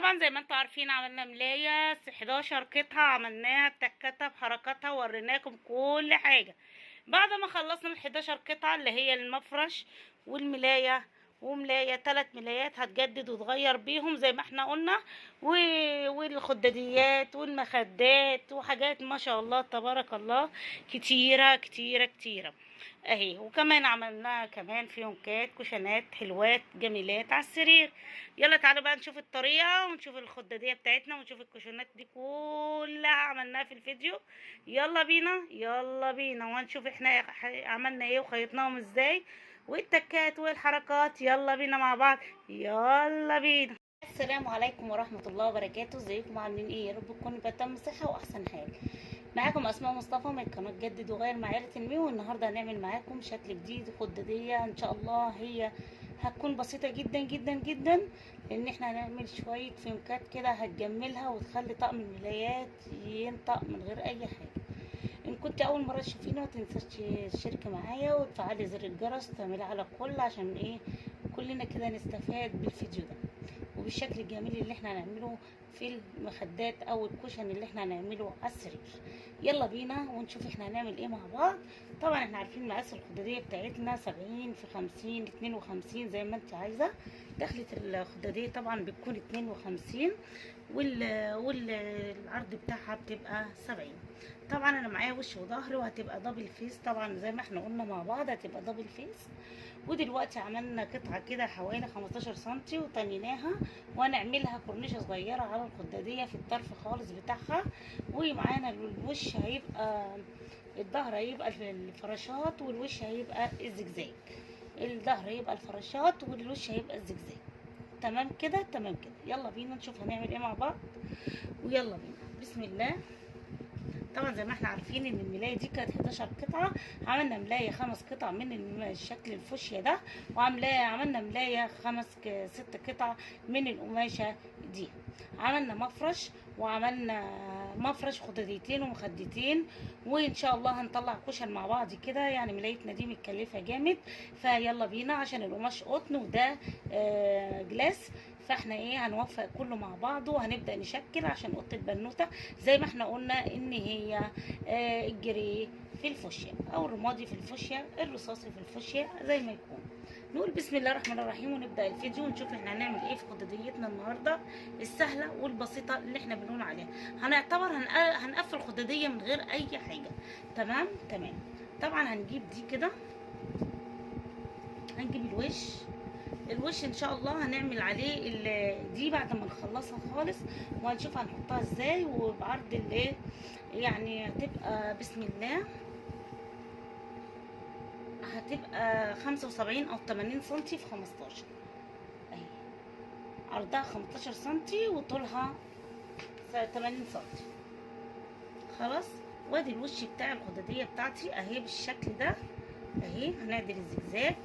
طبعا زي ما انتوا عارفين عملنا ملاية 11 قطعة، عملناها بتكتها بحركاتها، وريناكم كل حاجة. بعد ما خلصنا ال 11 قطعة اللي هي المفرش والملاية وملاية 3 ملايات هتجدد وتغير بيهم زي ما احنا قلنا، والخداديات والمخدات وحاجات ما شاء الله تبارك الله كتيرة كتيرة كتيرة اهي. وكمان عملنا كمان فيونكات كوشنات حلوات جميلات على السرير. يلا تعالوا بقى نشوف الطريقة ونشوف الخدادية بتاعتنا ونشوف الكوشنات دي كلها عملناها في الفيديو. يلا بينا يلا بينا وهنشوف احنا عملنا ايه وخيطناهم ازاي والتكات والحركات. يلا بينا مع بعض يلا بينا. السلام عليكم ورحمة الله وبركاته، ازيكم عاملين ايه؟ يا رب تكونوا بتم صحة واحسن حال. معاكم اسماء مصطفى من قناه جدد وغير مع عيله الميو، والنهارده هنعمل معاكم شكل جديد خداديه ان شاء الله. هي هتكون بسيطه جدا جدا جدا، لان احنا هنعمل شويه فيونكات كده هتجملها وتخلي طقم الملايات ينطق من غير اي حاجه. ان كنت اول مره تشوفينا متنساش تشتركي معايا وتفعلي زر الجرس وتعملي على الكل عشان ايه كلنا كده نستفاد بالفيديو ده وبالشكل الجميل اللي احنا هنعمله في المخدات او الكوشن اللي احنا هنعمله على السرير. يلا بينا ونشوف احنا هنعمل ايه مع بعض. طبعا احنا عارفين مقاس الخداديه بتاعتنا 70 في 50 52 زي ما انت عايزه. دخلة الخداديه طبعا بتكون 52 والعرض بتاعها بتبقى 70. طبعا انا معايا وش وظهر وهتبقى دبل فيس، طبعا زي ما احنا قلنا مع بعض هتبقى دبل فيس. ودلوقتي عملنا قطعه كده حوالي 15 سنتي وتنيناها وهنعملها كورنيشه صغيره على الخداديه في الطرف خالص بتاعها. ومعانا الوش هيبقى الظهر هيبقى الفراشات والوش هيبقى الزجزاج. الظهر هيبقى الفراشات والوش هيبقى الزجزاج. تمام كده تمام كده. يلا بينا نشوف هنعمل ايه مع بعض ويلا بينا بسم الله. طبعا زي ما احنا عارفين ان الملايه دي كانت 11 قطعه، عملنا ملايه 5 قطع من الشكل الفوشيا ده، عملنا ملايه 6 قطع من القماشه دي. عملنا مفرش وعملنا مفرش خداديتين ومخدتين، وان شاء الله هنطلع كشن مع بعض كده. يعني ملايتنا دي متكلفه جامد، فيلا بينا عشان القماش قطن وده جلاس، فاحنا ايه هنوفق كله مع بعضه وهنبدا نشكل عشان اوضه البنوته زي ما احنا قلنا ان هي الجري في الفوشيا او الرمادي في الفوشيا الرصاصي في الفوشيا زي ما يكون. نقول بسم الله الرحمن الرحيم ونبدا الفيديو ونشوف احنا هنعمل ايه في خداديتنا النهارده السهله والبسيطه اللي احنا بنقول عليها. هنعتبر هنقفل خداديه من غير اي حاجه. تمام تمام. طبعا هنجيب دي كده، هنجيب الوش ان شاء الله هنعمل عليه دي بعد ما نخلصها خالص، وهنشوف هنحطها ازاي وبعرض الايه. يعني هتبقى بسم الله هتبقى 75 او 80 سنتي في 15 اهي. عرضها 15 سنتي وطولها 80 سنتي. خلاص. وادي الوش بتاع الخداديه بتاعتي اهي بالشكل ده اهي. هنعدل الزجزاج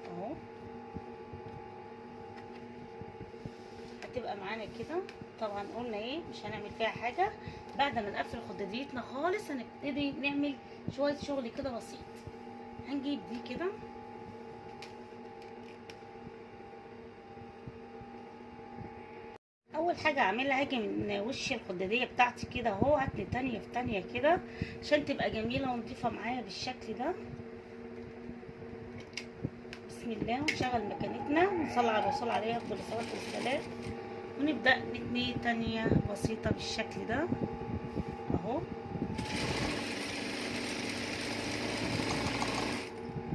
اهو، هتبقى معانا كده. طبعا قلنا ايه مش هنعمل فيها حاجه. بعد ما نقفل خداديتنا خالص هنبتدي نعمل شويه شغل كده بسيط. هنجيب دي كده اول حاجه اعملها هاجي من وش الخداديه بتاعتي كده اهو، هاتني تانية في تانية كده عشان تبقى جميله ونضيفه معايا بالشكل ده. بسم الله ونشغل مكانتنا ونصلي على الرسول عليه افضل الصلاه والسلام، ونبدأ نتني تانية بسيطة بالشكل ده اهو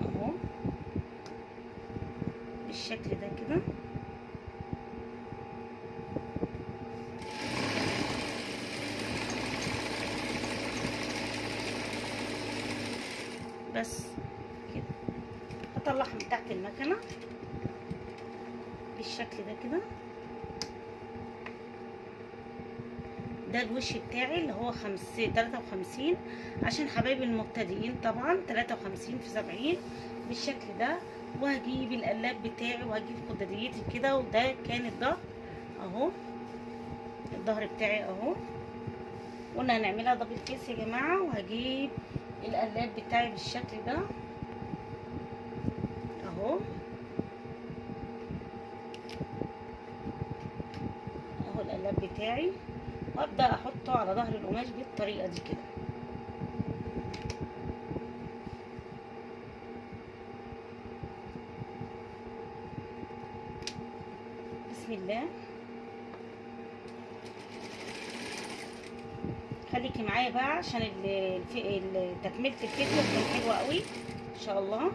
اهو بالشكل ده كده. بس كده هطلعها من تحت المكنة بالشكل ده كده. ده الوش بتاعي اللي هو 53 عشان حبايبي المبتدئين، طبعا 53 في 70 بالشكل ده. وهجيب القلاب بتاعي وهجيب خداديتي كده، وده كان الظهر اهو. الظهر بتاعي اهو، قلنا هنعملها دبل فيس يا جماعه. وهجيب القلاب بتاعي بالشكل ده اهو. اللاب بتاعي وابدا احطه على ظهر القماش بالطريقه دي كده. بسم الله. خليكي معايا بقى عشان تكمله الفيديو تكون حلوه قوي ان شاء الله.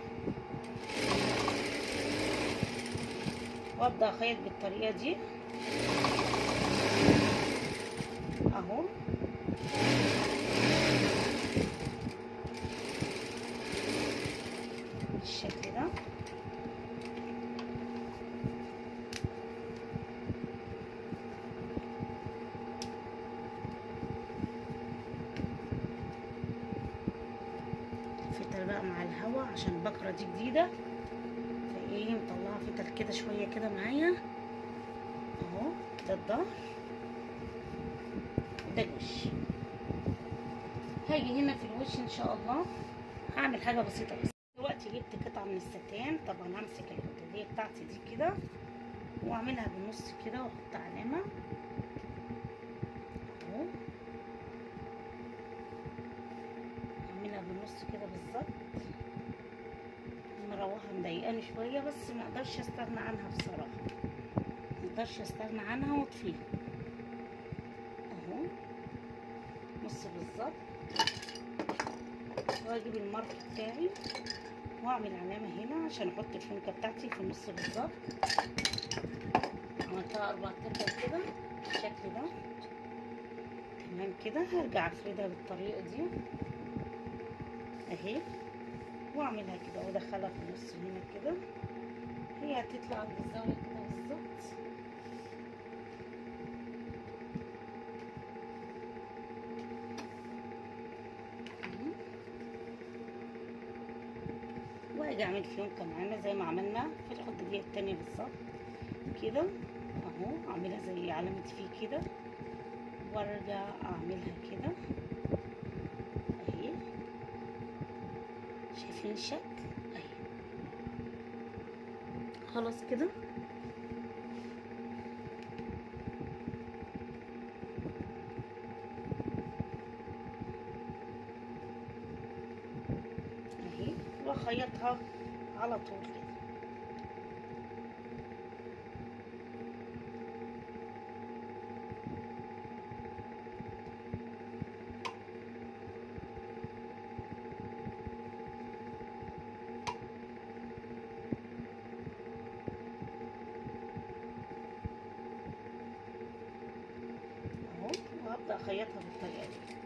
وابدا اخيط بالطريقه دي اهو. بالشكل ده. فتل بقى مع الهوا عشان البكره دي جديده، فايه مطلعه فتل كده شويه كده معايا اهو. ده الظهر وده الوش. هاجي هنا في الوش ان شاء الله هعمل حاجه بسيطه بس. دلوقتي جبت قطعه من الستان، طبعا همسك الخداديه بتاعتي دي كده واعملها بالنص كده واحط علامه اهو. اعملها بالنص كده بالظبط. مروحه مضايقاني شويه بس ما اقدرش استغنى عنها بصراحه، ما اقدرش استغنى عنها واطفيها اهو نص بالظبط. واجيب المارك بتاعي واعمل علامه هنا عشان احط الفنكه بتاعتي في النص بالظبط. عملتها 4 ارباع كده بالشكل ده تمام كده. هرجع افردها بالطريقه دي اهي واعملها كده وادخلها في النص هنا كده. هي هتطلع عند الزاويه كده بالظبط. واجي اعمل فيونكه معانا زي ما عملنا في الخداديه التانيه بالظبط كده اهو. اعملها زي علامه في كده وارجع اعملها كده اهي. شايفين الشكل اهي. خلاص كده اهي. واخيطها على طول كده. اهو وهبدأ اخيطها بالطريقة دي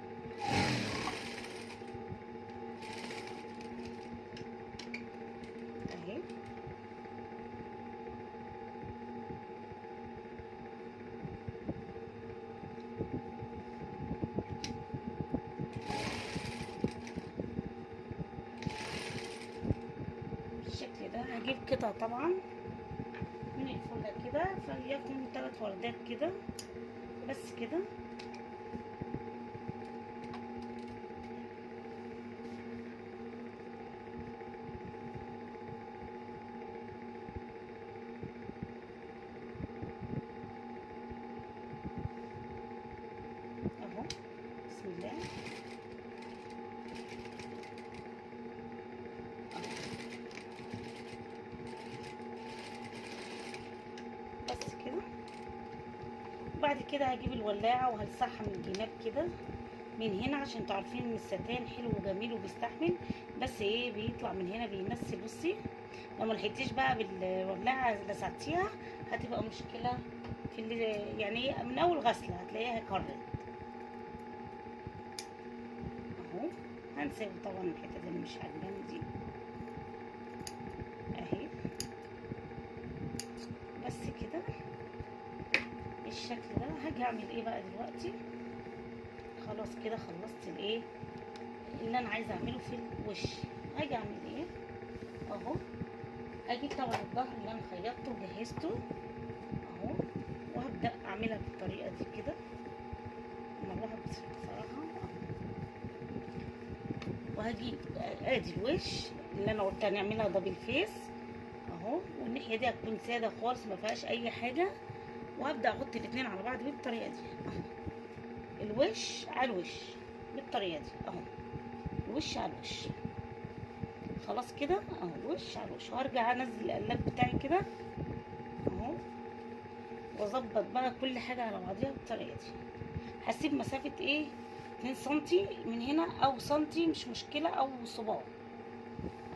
اهي. بالشكل ده. هجيب قطع طبعا من الفله كده فليكن 3 وردات كده بس كده اهو. بسم الله. بس كده. بعد كده هجيب الولاعه وهلسعها من الجناب كده من هنا عشان تعرفين ان الستان حلو وجميل وبيستحمل، بس ايه بيطلع من هنا بيمثل. بصي لو ما لحقتيش بقى بالولاعه لسعتيها هتبقى مشكله في يعني من اول غسله هتلاقيها كرت اهو. هنسيب طبعا الحته اللي مش عجباني دي اهي. بس كده بالشكل ده. هاجي اعمل ايه بقى دلوقتي؟ خلاص كده خلصت الايه اللي انا عايزه اعمله في الوش. هاجي اعمل ايه اهو. اجيب طبعا الظهر اللي انا خيطته وجهزته اهو وهبدا اعملها بالطريقه دي كده. المروحه بصراحه اهو. وهجيب ادي الوش اللي انا قلت هنعملها دبل فيس اهو. والناحيه دي هتكون ساده خالص ما فيهاش اي حاجه وهبدا احط الاتنين على بعض بالطريقه دي اهو، الوش على الوش بالطريقه دي اهو، الوش على الوش. خلاص كده اهو، الوش على الوش. وارجع انزل القلاب بتاعي كده اهو، واظبط بقى كل حاجه على بعضيها بالطريقه دي. هسيب مسافه ايه 2 سنتي من هنا او سنتي مش مشكله، او صباع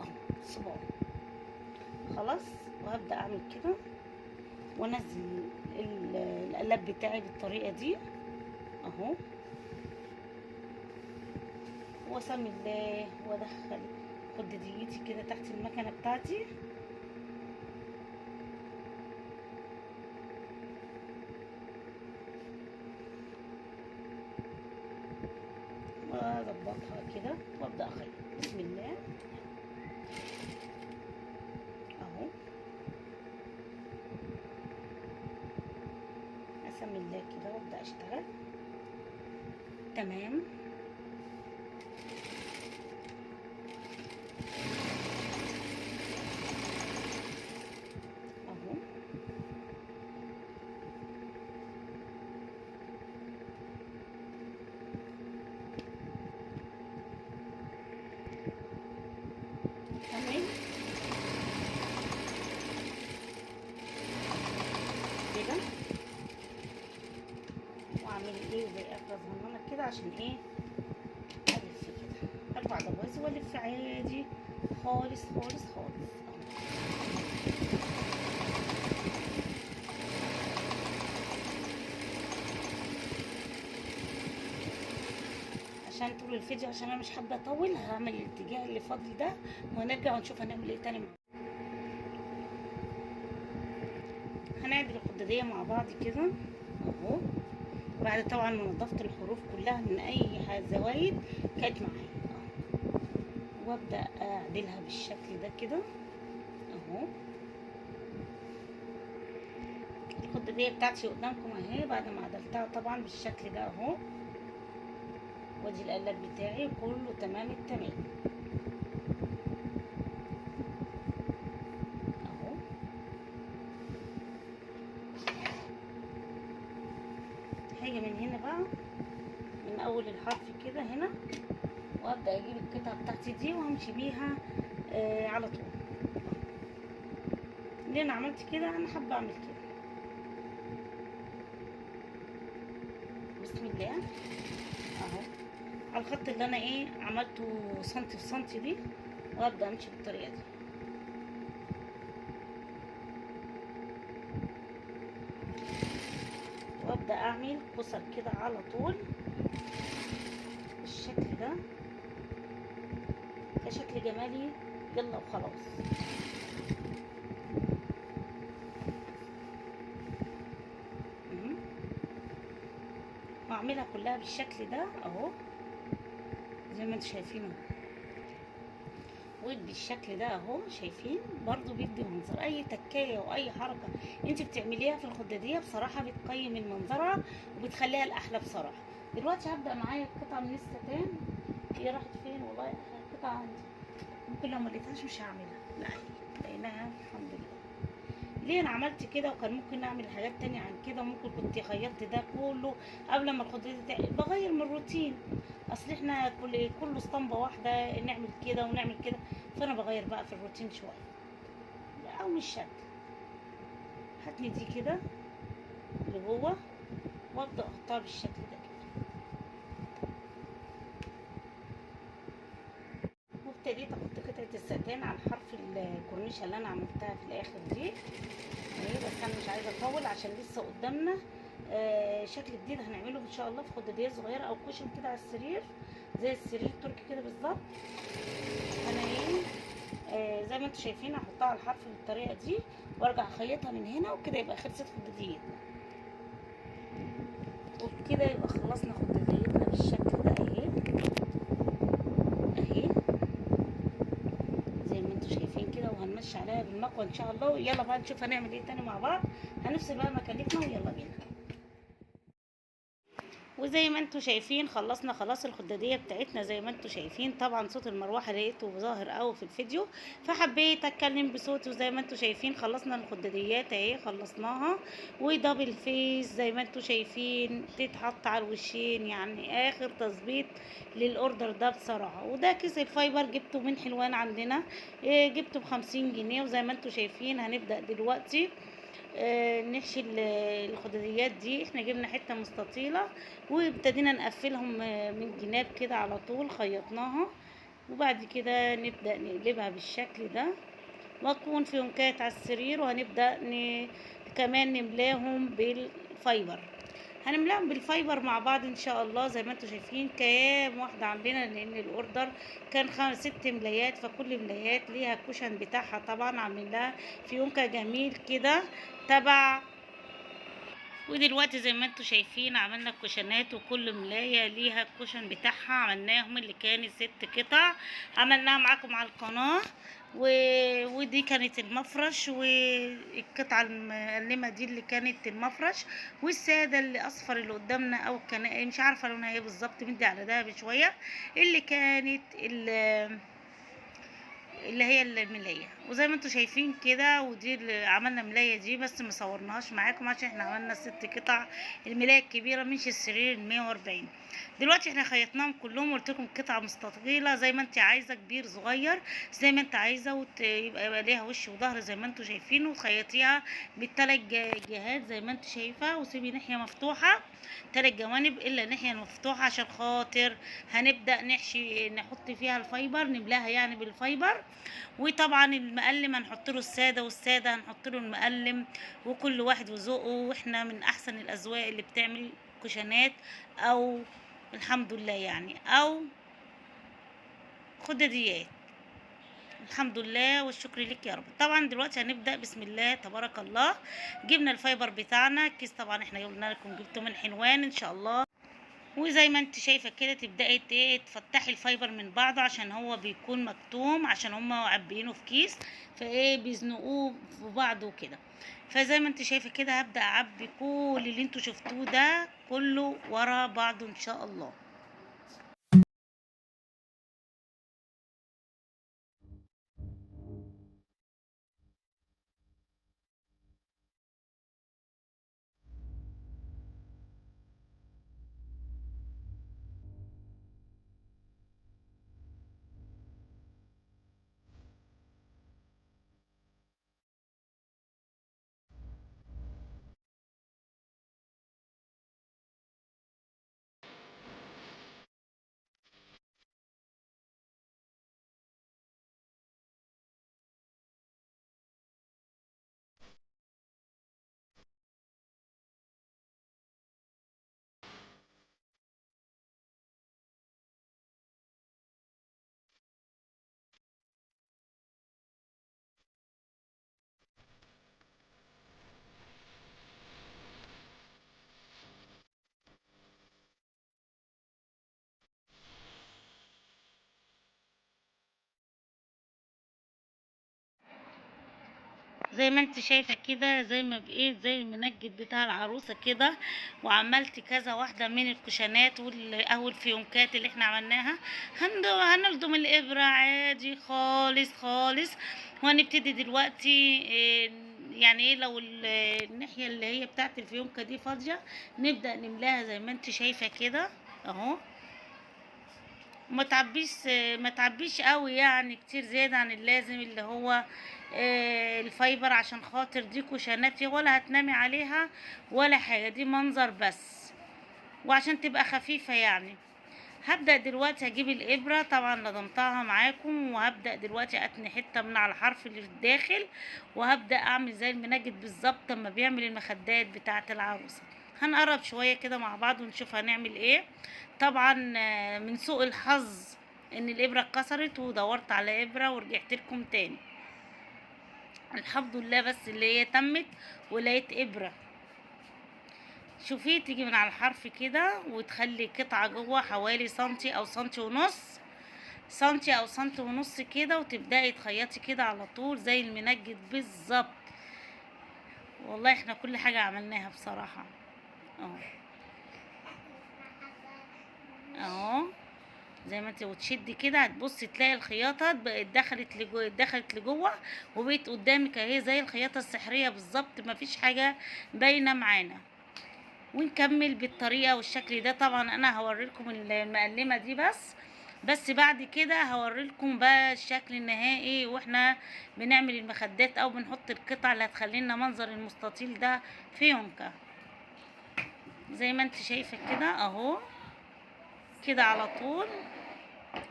اهو، صباع. خلاص. وهبدا اعمل كده وانزل القلاب بتاعي بالطريقه دي اهو، واسمي الله وادخل خدديتي كده تحت المكنه بتاعتي واظبطها كده وابدا اخيط. بسم الله اهو، اسمي الله كده وابدا اشتغل. تمام. اهو تمام كده. واعمل ايه زي اخر صغننه كده عشان ايه الف كده، ارفع جوازي والف عادي خالص خالص خالص عشان طول الفيديو، عشان انا مش حابه اطول. هعمل الاتجاه اللي فاضل ده ونرجع ونشوف هنعمل ايه تاني. هنعدل الخداديه مع بعض كده اهو، بعد طبعا ما نضفت الحروف كلها من اي زوايد كانت معايا اهو، وابدا اعدلها بالشكل ده كده اهو. الخداديه بتاعتي قدامكم اهي بعد ما عدلتها طبعا بالشكل ده اهو، وادي القلاب بتاعي كله تمام التمام اهو. هاجي من هنا بقى من اول الحرف كده هنا، وابدا اجيب القطعه بتاعتي دي وامشي بيها على طول. ليه انا عملت كده؟ انا حابه اعمل كده. بسم الله اهو، على الخط اللي انا ايه عملته سنتي في سنتي دي، وابدا امشي بالطريقه دي وابدا اعمل كسر كده على طول بالشكل ده كشكل جمالي. يلا وخلاص. واعملها كلها بالشكل ده اهو زي ما انتم شايفين اهو، بالشكل ده اهو. شايفين برضو بيدي منظر. اي تكايه واي حركه انت بتعمليها في الخداديه بصراحه بتقيم من منظرها وبتخليها الاحلى بصراحه. دلوقتي هبدا معايا قطعه من الستان. هي راحت فين؟ والله اخر قطعه عندي، ممكن لو ما لقيتهاش مش هعملها. لا لقيناها الحمد لله. ليه انا عملت كده؟ وكان ممكن اعمل حاجات تانية عن كده. ممكن كنت خيطت ده كله قبل ما الخداديه بغير من الروتين. اصل احنا كله اسطمبه واحده نعمل كده ونعمل كده، فانا بغير بقى في الروتين شويه او مش شكل. هاتني دي كده لجوه وابدا احطها بالشكل ده كده، وابتديت احط قطعه الستان على حرف الكورنيشه اللي انا عملتها في الاخر دي اهي. بس انا مش عايزه اطول عشان لسه قدامنا شكل جديد هنعمله ان شاء الله في خداديه صغيره او كوشن كده على السرير زي السرير التركي كده بالظبط. انا ايه زي ما انتم شايفين هحطها على الحرف بالطريقه دي وارجع اخيطها من هنا، وكده يبقى خلصت خداديتنا. وبكده يبقى خلصنا خداديتنا بالشكل ده اهي اهي زي ما انتم شايفين كده. وهنمشي عليها بالمكوى ان شاء الله. يلا بقى نشوف هنعمل ايه تاني مع بعض. هنفصل بقى مكانتنا ويلا بينا. وزي ما انتوا شايفين خلصنا خلاص الخدادية بتاعتنا. زي ما انتوا شايفين طبعا صوت المروحة لقيته ظاهر قوي في الفيديو، فحبيت اتكلم بصوتي. وزي ما انتوا شايفين خلصنا الخداديات اهي، خلصناها. ودبل فيس زي ما انتوا شايفين تتحط على الوشين، يعني اخر تظبيط للاوردر ده بصراحة. وده كيس الفايبر جبته من حلوان عندنا، جبته ب50 جنيه. وزي ما انتوا شايفين هنبدأ دلوقتي نحشي الخداديات دي. احنا جبنا حته مستطيله وابتدينا نقفلهم من الجناب كده على طول، خيطناها. وبعد كده نبدا نقلبها بالشكل ده، واكون فيهم كانت على السرير. وهنبدا كمان نملاهم بالفايبر. هنملاهم بالفايبر مع بعض ان شاء الله. زي ما انتم شايفين كام واحده عاملينها، لان الاوردر كان 5 6 ملايات، فكل ملايات ليها الكوشن بتاعها. طبعا عاملين لها فيونكه جميل كده تبع. ودلوقتي زي ما انتوا شايفين عملنا الكوشنات، وكل ملاية ليها الكوشن بتاعها. عملناهم اللي كانت 6 قطع، عملناها معاكم على القناة. ودي كانت المفرش، والقطعة المقلمة دي اللي كانت المفرش. والسادة اللي اصفر اللي قدامنا، او كان مش عارفة لونها ايه بالظبط، مدي على دهبي شوية، اللي كانت اللي هي الملاية. وزي ما انتوا شايفين كده، ودي اللي عملنا ملاية دي، بس مصورناهاش معاكم عشان احنا عملنا 6 قطع. الملاية الكبيرة مش السرير 140. دلوقتي احنا خيطناهم كلهم، قلت لكم قطعة مستطيلة زي ما انت عايزة، كبير صغير زي ما انت عايزة، يبقى ليها وش وظهر زي ما انتوا شايفين. وخيطيها بالثلاث جهات زي ما انت شايفة، وسيبي ناحية مفتوحة 3 جوانب الا الناحية المفتوحة، عشان خاطر هنبدأ نحشي نحط فيها الفايبر، نملاها يعني بالفايبر. وطبعا المقلم هنحط له الساده، والساده هنحط له المقلم. وكل واحد وذوقه. واحنا من احسن الاذواق اللي بتعمل كوشنات، او الحمد لله يعني، او خداديات. الحمد لله والشكر لك يا رب. طبعا دلوقتي هنبدا بسم الله تبارك الله. جبنا الفايبر بتاعنا كيس، طبعا احنا قلنا لكم جبته من حلوان ان شاء الله. وزي ما انت شايفه كده تبداي تفتحي الفايبر من بعضه، عشان هو بيكون مكتوم، عشان هما عبيينه في كيس، فايه بيزنقوه في بعضه كده. فزي ما انت شايفه كده هبدا اعبي كل اللي انتوا شفتوه ده كله ورا بعضه ان شاء الله. زي ما انت شايفه كده، زي ما بقيت زي المنجد بتاع العروسه كده. وعملت كذا واحده من الكوشنات او الفيونكات اللي احنا عملناها. هنلضم الابره عادي خالص خالص. وهنبتدي دلوقتي يعني ايه، لو الناحيه اللي هي بتاعت الفيونكه دي فاضيه، نبدا نملاها زي ما انت شايفه كده اهو. ما تعبيش قوي يعني كتير زيادة عن اللازم، اللي هو الفايبر، عشان خاطر دي كوشناتي ولا هتنامي عليها ولا حاجة، دي منظر بس، وعشان تبقى خفيفة يعني. هبدأ دلوقتي هجيب الإبرة، طبعا لضمتها معاكم، وهبدأ دلوقتي أتني حتة من على الحرف اللي في الداخل، وهبدأ أعمل زي المنجد بالظبط لما بيعمل المخدات بتاعة العروسة. هنقرب شوية كده مع بعض ونشوف هنعمل ايه. طبعا من سوء الحظ ان الإبرة اتكسرت، ودورت على إبرة ورجعت لكم تاني. الحمد لله بس اللي هي تمت ولقيت إبرة. شوفي تيجي من على الحرف كده، وتخلي قطعة جوه حوالي سنتي او سنتي ونص، سنتي او سنتي ونص كده، وتبدأي تخيطي كده على طول زي المنجد بالظبط. والله احنا كل حاجة عملناها بصراحة اهو. اهو زي ما انت وتشدي كده هتبصي تلاقي الخياطه دخلت لجوه وبقت قدامك اهي زي الخياطه السحريه بالظبط، مفيش حاجه باينه معانا. ونكمل بالطريقه والشكل ده. طبعا انا هوريلكم المقلمه دي بس بعد كده هوريلكم بقى الشكل النهائي واحنا بنعمل المخدات او بنحط القطع اللي هتخلي لنا منظر المستطيل ده في يونكا. زي ما انت شايفه كده اهو كده على طول.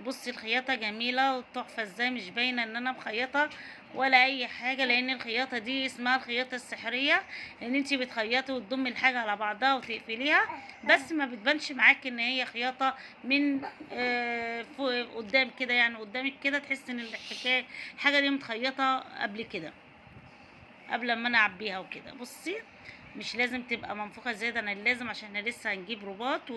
بصي الخياطه جميله وتحفه ازاي، مش باينه ان انا مخيطه ولا اي حاجه، لان الخياطه دي اسمها الخياطه السحريه، ان انتي بتخيطي وتضمي الحاجه على بعضها وتقفليها، بس ما بتبانش معاكي ان هي خياطه من فوق قدام كده، يعني قدامك كده تحس ان الحاجه دي متخيطه قبل كده، قبل ما انا اعبيها وكده. بصي مش لازم تبقى منفوخه زياده عن اللازم، عشان احنا لسه هنجيب رباط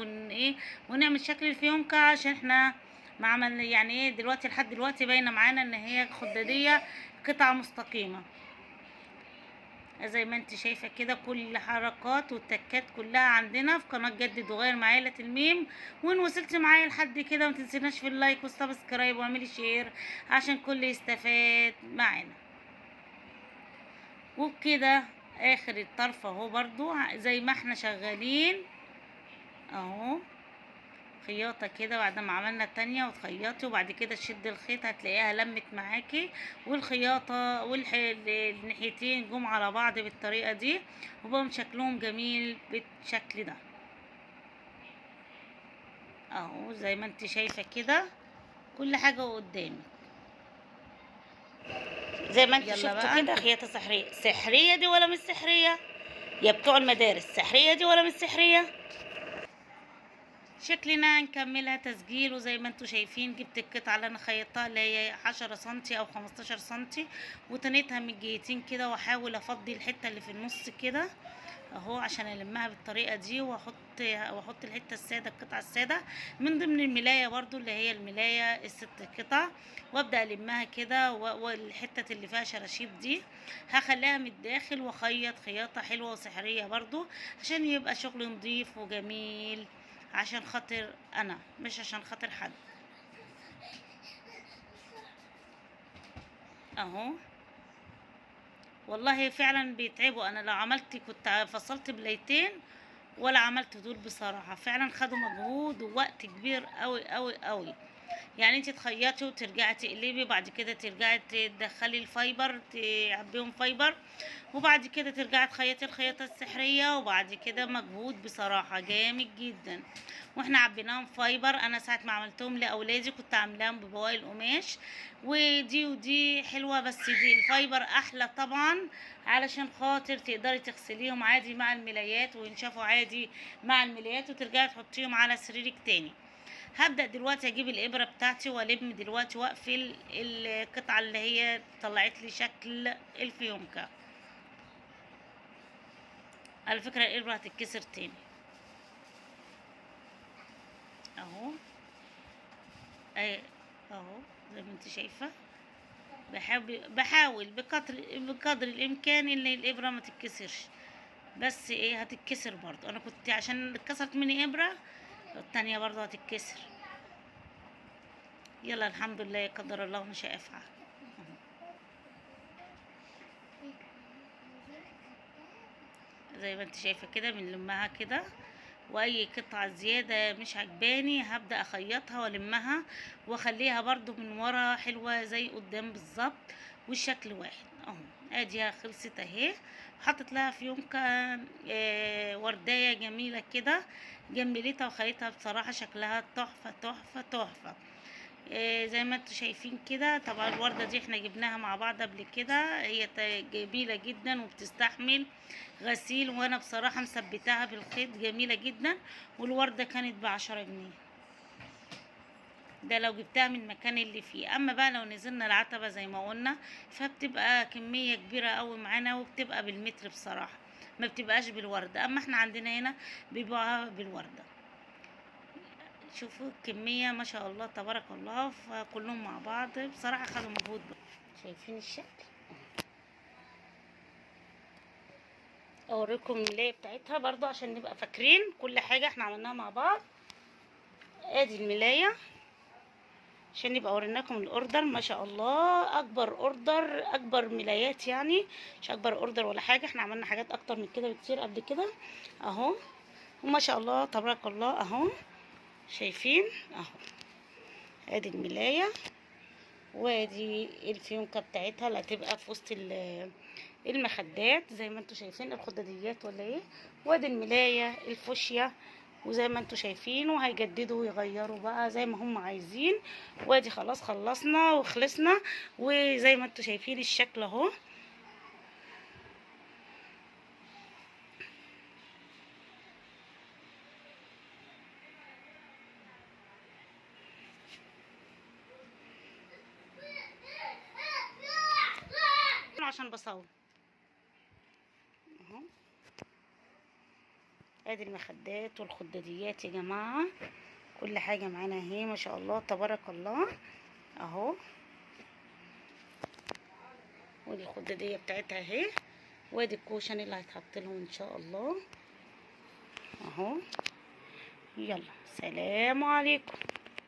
ونعمل شكل الفيونكه، عشان احنا ما عمل يعني ايه دلوقتي. لحد دلوقتي باينه معانا ان هي خداديه قطعه مستقيمه زي ما انت شايفه كده. كل حركات والتكات كلها عندنا في قناه جدد وغير مع عائله الميم. وان وصلت معايا لحد كده ما تنسيناش في اللايك والسبسكرايب واعملي شير عشان كل يستفاد معانا. وبكده اخر الطرف اهو برضو زي ما احنا شغالين اهو خياطة كده. بعد ما عملنا التانية وتخيطي وبعد كده تشد الخيط هتلاقيها لمت معاكي، والخياطة الناحيتين جم على بعض بالطريقة دي وبقوا شكلهم جميل بالشكل ده اهو زي ما انت شايفة كده كل حاجة قدامي. زي ما انت شفتوا كده خياطة سحرية. سحرية دي ولا مش سحرية يا بتوع المدارس؟ سحرية دي ولا مش سحرية؟ شكلنا هنكملها تسجيل. وزي ما انتوا شايفين جبت القطعه اللي انا خيطتها اللي هي 10 سنتي او 15 سنتي وتنيتها من الجهتين كده، واحاول افضي الحته اللي في النص كده اهو عشان المها بالطريقه دي، واحط الحته الساده القطعه الساده من ضمن الملايه برضو اللي هي الملايه الست قطع، وابدا المها كده. والحته اللي فيها شراشيب دي هخليها من الداخل واخيط خياطه حلوه وسحريه برضو عشان يبقى شغل نظيف وجميل، عشان خاطر انا مش عشان خاطر حد اهو. والله فعلا بيتعبوا. انا لو عملت كنت فصلت بليتين ولا عملت دول بصراحة، فعلا خدوا مجهود ووقت كبير قوي قوي قوي. يعني انت تخيطي وترجعي تقلبي وبعد كده ترجعي تدخلي الفايبر تعبيهم فايبر وبعد كده ترجعي تخيطي الخياطة السحرية، وبعد كده مجهود بصراحة جامد جدا. واحنا عبيناهم فايبر. انا ساعة ما عملتهم لاولادي كنت عاملاهم ببواقي القماش، ودي حلوة، بس دي الفايبر احلى طبعا علشان خاطر تقدري تغسليهم عادي مع الملايات وينشفوا عادي مع الملايات وترجعي تحطيهم على سريرك تاني. هبدأ دلوقتي اجيب الابرة بتاعتي والم دلوقتي واقفل القطعة اللي هي طلعت لي شكل الفيونكة. على فكرة الابرة هتتكسر تاني اهو اهو زي ما انت شايفة. بحاول بقدر الامكان ان الابرة ما تتكسرش، بس ايه هتتكسر برضو. انا كنت عشان اتكسرت مني ابرة التانية برضو هتتكسر. يلا الحمد لله قدر الله ما شاء فعل. زي ما انت شايفه كده بنلمها كده، واي قطعه زياده مش عجباني هبدا اخيطها والمها واخليها برضو من ورا حلوه زي قدام بالظبط والشكل واحد اهو. اديها خلصت اهي. حطت لها فيونكه ورديه جميله كده جملتها وخليتها بصراحه شكلها تحفه تحفه تحفه. زي ما انتوا شايفين كده. طبعا الوردة دي احنا جبناها مع بعض قبل كده، هي جميلة جدا وبتستحمل غسيل، وانا بصراحة مثبتاها بالخيط جميلة جدا. والوردة كانت ب10 جنيه، ده لو جبتها من المكان اللي فيه. اما بقى لو نزلنا العتبة زي ما قلنا فبتبقى كمية كبيرة قوي معانا وبتبقى بالمتر بصراحة، ما بتبقاش بالوردة. اما احنا عندنا هنا بيبقى بالوردة. شوفوا الكمية ما شاء الله تبارك الله، فكلهم مع بعض بصراحة خدوا مجهود بقى. شايفين الشكل؟ اوريكم الملاية بتاعتها برضو عشان نبقى فاكرين كل حاجة احنا عملناها مع بعض ادي الملايه عشان يبقى وريناكم الاوردر. ما شاء الله اكبر اوردر، اكبر ملايات يعني، مش اكبر اوردر ولا حاجه، احنا عملنا حاجات اكتر من كده بكتير قبل كده اهو. وما شاء الله تبارك الله اهو، شايفين اهو. ادي الملايه، وادي الفيونكه بتاعتها اللي هتبقى في وسط المخدات زي ما انتوا شايفين، الخداديات ولا ايه. وادي الملايه الفوشيا، وزي ما انتوا شايفين، وهيجددوا ويغيروا بقى زي ما هم عايزين. وادي خلاص خلصنا وخلصنا، وزي ما انتوا شايفين الشكل اهو. عشان بصور اهو. ادي المخدات والخداديات يا جماعه، كل حاجه معانا اهي ما شاء الله تبارك الله اهو. ودي الخداديه بتاعتها اهي، وادي الكوشن اللي هيتحط لهم ان شاء الله اهو. يلا سلام عليكم.